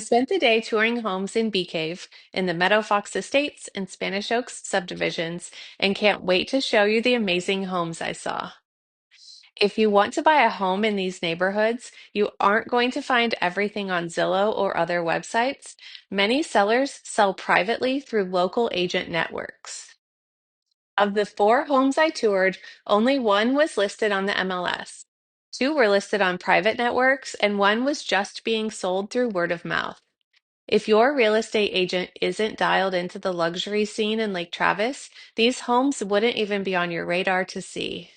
Spent the day touring homes in Bee Cave in the Meadowfox Estates and Spanish Oaks subdivisions and can't wait to show you the amazing homes I saw. If you want to buy a home in these neighborhoods, you aren't going to find everything on Zillow or other websites. Many sellers sell privately through local agent networks. Of the four homes I toured, only one was listed on the MLS. Two were listed on private networks, and one was just being sold through word of mouth. If your real estate agent isn't dialed into the luxury scene in Lake Travis, these homes wouldn't even be on your radar to see.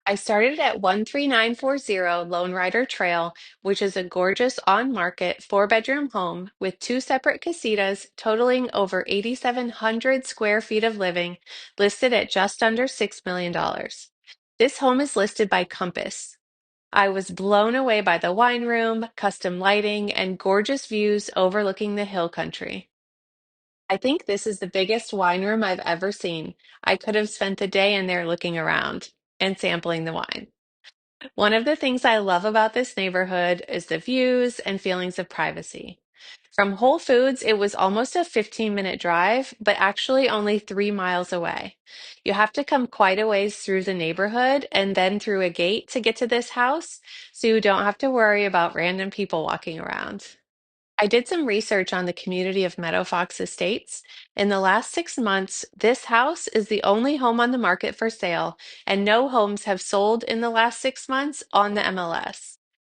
I started at 13940 Lone Rider Trail, which is a gorgeous on-market four-bedroom home with two separate casitas totaling over 8,700 square feet of living, listed at just under $6 million. This home is listed by Compass. I was blown away by the wine room, custom lighting, and gorgeous views overlooking the hill country. I think this is the biggest wine room I've ever seen. I could have spent the day in there looking around and sampling the wine. One of the things I love about this neighborhood is the views and feelings of privacy. From Whole Foods, it was almost a 15-minute drive, but actually only 3 miles away. You have to come quite a ways through the neighborhood and then through a gate to get to this house, so you don't have to worry about random people walking around. I did some research on the community of Meadowfox Estates. In the last 6 months, this house is the only home on the market for sale, and no homes have sold in the last 6 months on the MLS.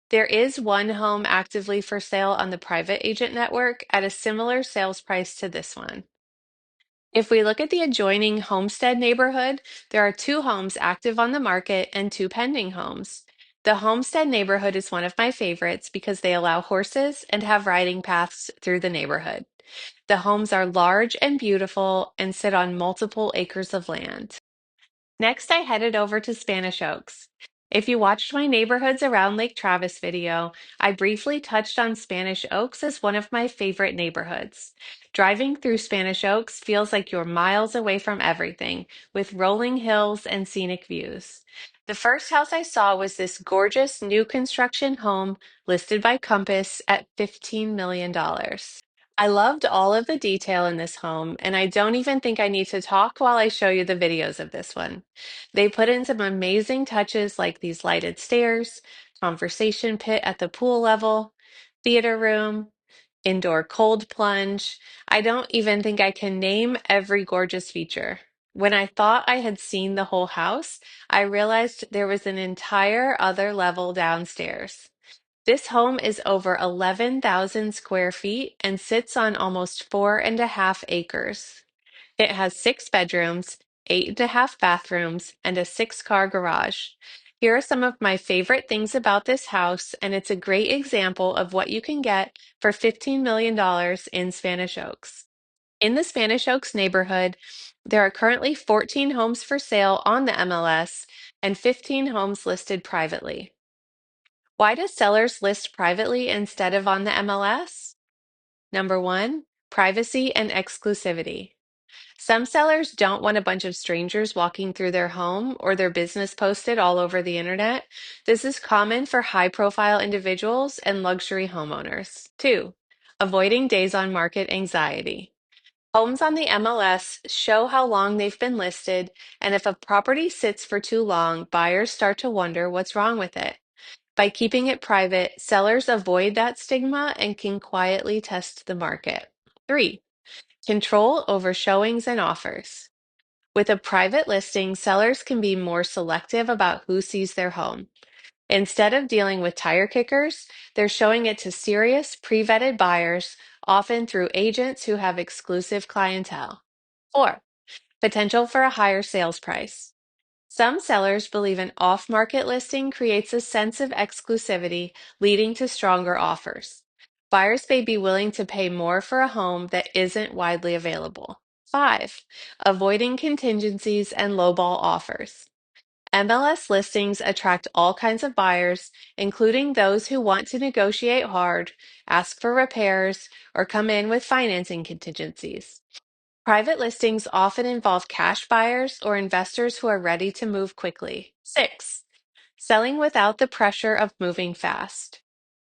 There is one home actively for sale on the private agent network at a similar sales price to this one. If we look at the adjoining Homestead neighborhood, there are two homes active on the market and two pending homes. The Homestead neighborhood is one of my favorites because they allow horses and have riding paths through the neighborhood. The homes are large and beautiful and sit on multiple acres of land. Next, I headed over to Spanish Oaks. If you watched my Neighborhoods Around Lake Travis video, I briefly touched on Spanish Oaks as one of my favorite neighborhoods. Driving through Spanish Oaks feels like you're miles away from everything, with rolling hills and scenic views. The first house I saw was this gorgeous new construction home listed by Compass at $15 million. I loved all of the detail in this home, and I don't even think I need to talk while I show you the videos of this one. They put in some amazing touches like these lighted stairs, conversation pit at the pool level, theater room, indoor cold plunge. I don't even think I can name every gorgeous feature. When I thought I had seen the whole house, I realized there was an entire other level downstairs. This home is over 11,000 square feet and sits on almost 4.5 acres. It has six bedrooms, 8.5 bathrooms, and a six-car garage. Here are some of my favorite things about this house, and it's a great example of what you can get for $15 million in Spanish Oaks. In the Spanish Oaks neighborhood, there are currently 14 homes for sale on the MLS and 15 homes listed privately. Why do sellers list privately instead of on the MLS? Number one, privacy and exclusivity. Some sellers don't want a bunch of strangers walking through their home or their business posted all over the internet. This is common for high-profile individuals and luxury homeowners. Two, avoiding days on market anxiety. Homes on the MLS show how long they've been listed, and if a property sits for too long, buyers start to wonder what's wrong with it. By keeping it private, sellers avoid that stigma and can quietly test the market. Three, control over showings and offers. With a private listing, sellers can be more selective about who sees their home. Instead of dealing with tire kickers, they're showing it to serious, pre-vetted buyers, often through agents who have exclusive clientele. Four, potential for a higher sales price. Some sellers believe an off-market listing creates a sense of exclusivity, leading to stronger offers. Buyers may be willing to pay more for a home that isn't widely available. Five, avoiding contingencies and lowball offers. MLS listings attract all kinds of buyers, including those who want to negotiate hard, ask for repairs, or come in with financing contingencies. Private listings often involve cash buyers or investors who are ready to move quickly. Six, selling without the pressure of moving fast.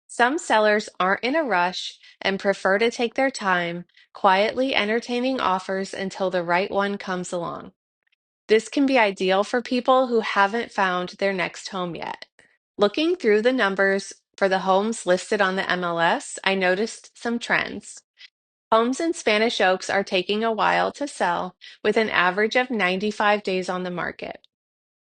Some sellers aren't in a rush and prefer to take their time, quietly entertaining offers until the right one comes along. This can be ideal for people who haven't found their next home yet. Looking through the numbers for the homes listed on the MLS, I noticed some trends. Homes in Spanish Oaks are taking a while to sell, with an average of 95 days on the market.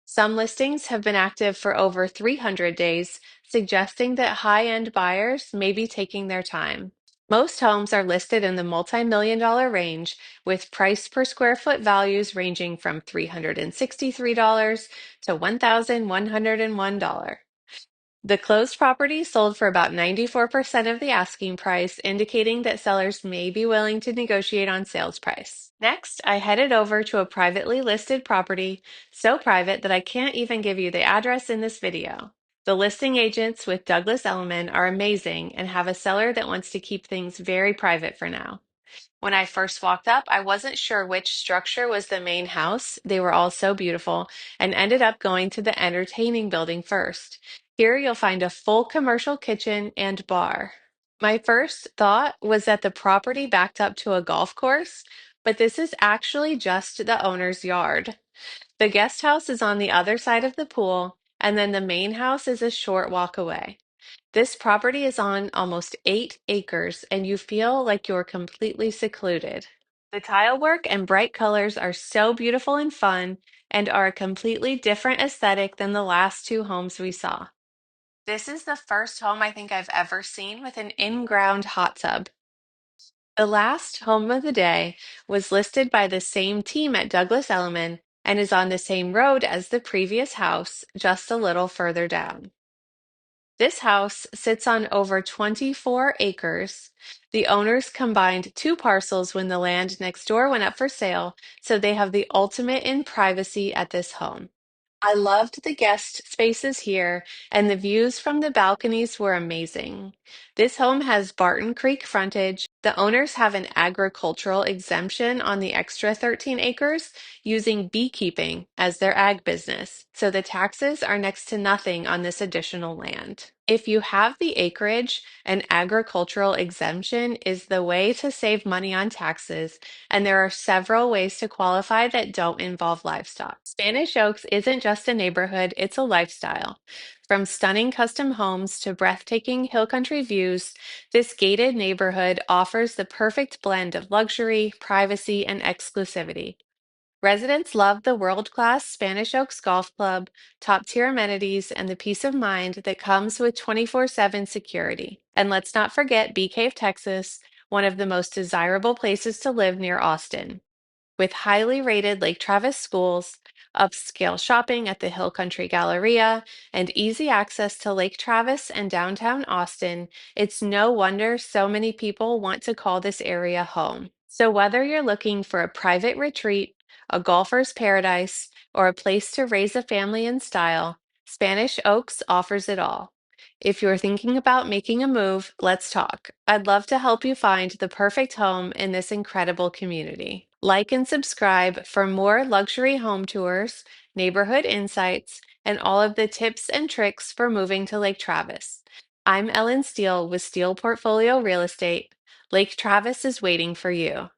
Some listings have been active for over 300 days, suggesting that high-end buyers may be taking their time. Most homes are listed in the multi-million dollar range, with price per square foot values ranging from $363 to $1,101. The closed property sold for about 94% of the asking price, indicating that sellers may be willing to negotiate on sales price. Next, I headed over to a privately listed property, so private that I can't even give you the address in this video. The listing agents with Douglas Elliman are amazing and have a seller that wants to keep things very private for now. When I first walked up, I wasn't sure which structure was the main house. They were all so beautiful, and ended up going to the entertaining building first. Here you'll find a full commercial kitchen and bar. My first thought was that the property backed up to a golf course, but this is actually just the owner's yard. The guest house is on the other side of the pool, and then the main house is a short walk away. This property is on almost 8 acres, and you feel like you're completely secluded. The tile work and bright colors are so beautiful and fun, and are a completely different aesthetic than the last two homes we saw. This is the first home I think I've ever seen with an in-ground hot tub. The last home of the day was listed by the same team at Douglas Elliman and is on the same road as the previous house, just a little further down. This house sits on over 24 acres. The owners combined two parcels when the land next door went up for sale, so they have the ultimate in privacy at this home. I loved the guest spaces here, and the views from the balconies were amazing. This home has Barton Creek frontage. The owners have an agricultural exemption on the extra 13 acres, using beekeeping as their ag business, so the taxes are next to nothing on this additional land. If you have the acreage, an agricultural exemption is the way to save money on taxes, and there are several ways to qualify that don't involve livestock. Spanish Oaks isn't just a neighborhood, it's a lifestyle. From stunning custom homes to breathtaking hill country views, this gated neighborhood offers the perfect blend of luxury, privacy, and exclusivity. Residents love the world-class Spanish Oaks Golf Club, top-tier amenities, and the peace of mind that comes with 24/7 security. And let's not forget Bee Cave, Texas, one of the most desirable places to live near Austin. With highly rated Lake Travis schools, upscale shopping at the Hill Country Galleria, and easy access to Lake Travis and downtown Austin, it's no wonder so many people want to call this area home. So whether you're looking for a private retreat, a golfer's paradise, or a place to raise a family in style, Spanish Oaks offers it all. If you're thinking about making a move, let's talk. I'd love to help you find the perfect home in this incredible community. Like and subscribe for more luxury home tours, neighborhood insights, and all of the tips and tricks for moving to Lake Travis. I'm Ellen Steele with Steele Portfolio Real Estate. Lake Travis is waiting for you.